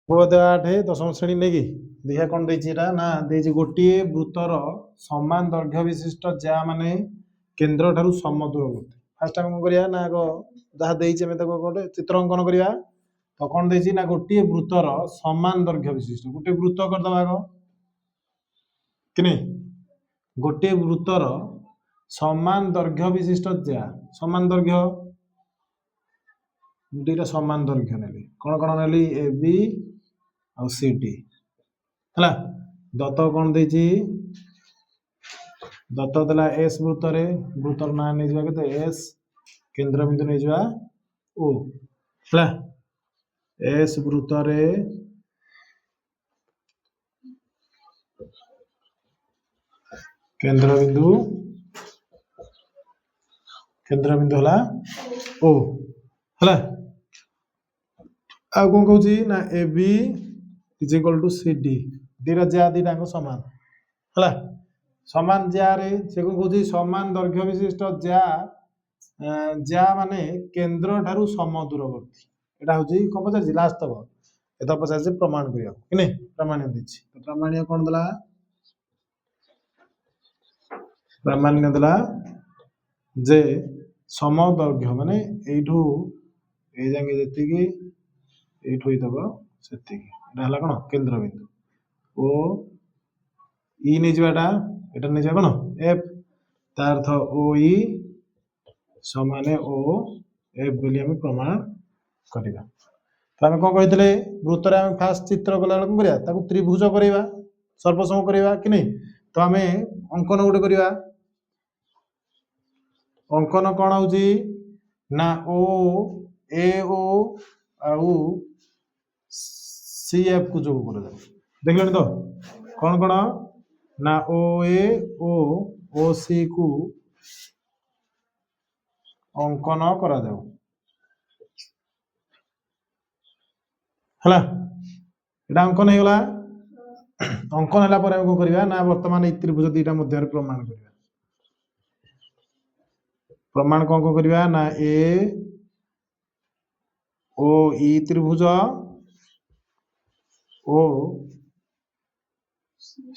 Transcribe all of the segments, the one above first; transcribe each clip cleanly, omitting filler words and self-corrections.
बोध 8 दशम श्रेणी नहीं कि देखिए कौन देछि ना देछि गोटे वृत्तर समान दैर्घ्य विशिष्ट ज्या माने केंद्र ठारू समदूरवर्ती फास्ट हम करिया ना आगो जहाँ देछि हम ताको गोटे चित्र अंकन करिया तो कौन देछि ना गोटे वृत्तर समान दैर्घ्य विशिष्ट गोटे वृत्त कर दबा आगो कि नहीं गोटे वृत्तर समान दैर्घ्य विशिष्ट ज्या समान दैर्घ्य दुईटा समान दैर्घ्य नेली कौन नेली ए बी और सी डी है दत्त कौन देछि दत्त देला एस वृत्तर ना नहीं जावा केते एस केंद्र बिंदु नहीं जावा ओ है एस वृत्तरे केंद्र बिंदु हला ओ है आ कौन कहूँ ना A B is equal to C D theta ज्या दीटा समान है समान ज्या रे से कौन कहूँ समान दैर्घ्य विशिष्ट ज्या ज्या माने केंद्र ठारू समदूरवर्ती एटा हूँ कौन पचार लास्ट तक एत पचार प्रमाण करिया कि नहीं प्रमाण्य देछि तो प्रमाण्य कौन देला प्रमाण्य देला जे समदैर्घ्य माने एठू ए जांगे जतिकी एठू हितब सेतिकी एटा हला कोन केंद्र बिंदु ओ ई नै जबाटा एटा नै जा कोन एफ तार अर्थ ओ ई समान ओ एफ बोली हम प्रमाण करिबा तो हम कोन कहितले वृत्त रे हम फास्ट चित्र कला कोन करिया ताकू त्रिभुज करिबा सर्वसम करिबा कि नहीं तो हमें अंकन गोटे करिबा अंकन कौन हूँ ना ओ ए ओ आउ सी एफ को जो कर देख तो कौन कौन ना ओ ए ओ सी को अंकन करा जाऊ है अंकन हो गला अंकन है कौन करवा ना वर्तमान त्रिभुज दीटा मध्य प्रमाण करवा प्रमाण कौन कौन करवा ना ए ओ ई त्रिभुज ओ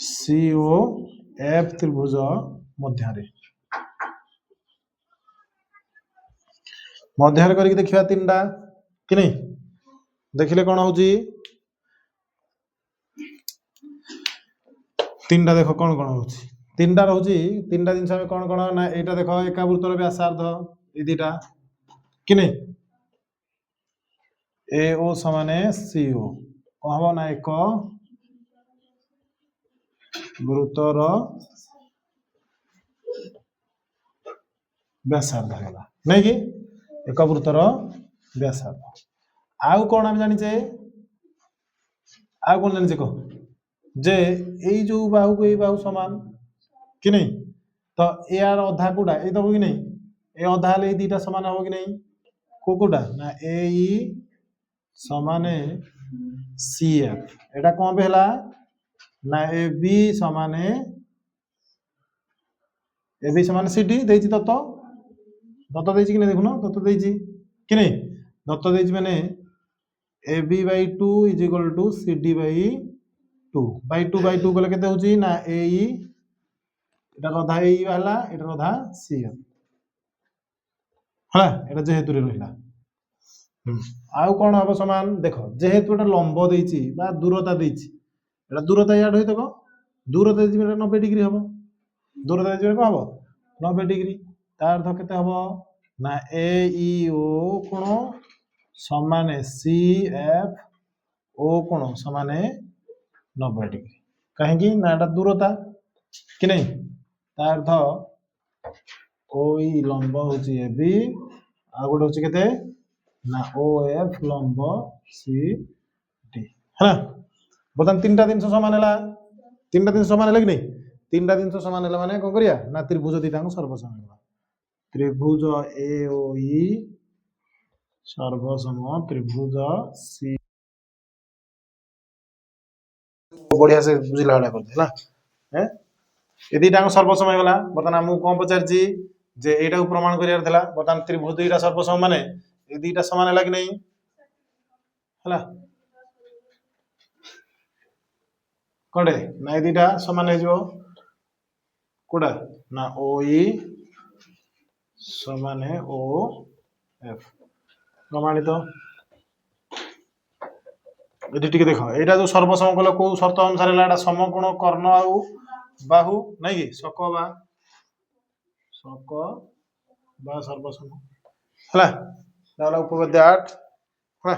सी ओ एफ त्रिभुज मध्य करके देखा तीन टा कि नहीं देखिले कौन हूँ तीन टा देख कौन कौन हूँ तीन टा रोचे तीन टा जिन कौन कौन ना यहाँ देख एका वृत्तर व्यासार्ध ये दीटा कि नहीं ए ओ समान सी ओ कौन हम ना एक वृत्तर व्यासार्ध है नहीं कि एक वृत्तर व्यासार्ध आउ कौन हम जानी आउ कौन जानी कह जे यही जो बाहु को यही बाहु समान कि नहीं तो यार अधा कोटा ये दब कि नहीं ये अधा ले दीटा समान हम कि नहीं कोटा ना ए समान सी एफ एटा कौन पे हला ना ए बी समान सी डी देछि दत्त दत्त देछि कि नहीं देखुन दत्त देछि कि नहीं दत्त देछि माने A B by 2 is equal to C D by 2 गले केते होची ना ए एटा रधा ए वाला एटा रधा सी एफ हला एटा जेहेतु रे रहिला आउ कौन हम समान देख जेहेतु एटा लंब देछि बा दूरता देछि एटा दूरता याड होई तको दूरता देछि 90 डिग्री हबो दूरता देछि को हबो 90 डिग्री तार अर्थ केते हबो ना ए ई ओ कोण समान सी एफ ओ कोण समान 90 डिग्री कहीं ना एटा दूरता कि नहीं तार अर्थ ओ ई लंब होची ए बी आ गोटे होची केते ना ओ एफ लंब सी डी है बर्तमान तीन टा दिन समान है तीन टा दिन समान है कि नहीं तीन टा दिन समान है माने कौन करिया ना त्रिभुज दीटा सर्वसम त्रिभुज ए ओ ई सर्वसम त्रिभुज सी बढ़िया से बुझला वाला करते है हैं ए दीटा सर्वसम हो गला बर्तमान हमहु कोन पचारजी जे एटा को प्रमाण करियार थला बर्तमान त्रिभुज दीटा सर्वसम माने ए दीटा समान है कि नहीं हला कड़े ना दीटा समान हो कोड़ा ना ओ ई समान ओ एफ प्रमाणित ये टिके देख यहाँ जो सर्वसम कल कौ सर्त अनुसार है समकोण कर्ण आउ बाहु नहीं कि शक बा सर्वसम है उपपद्य 8 है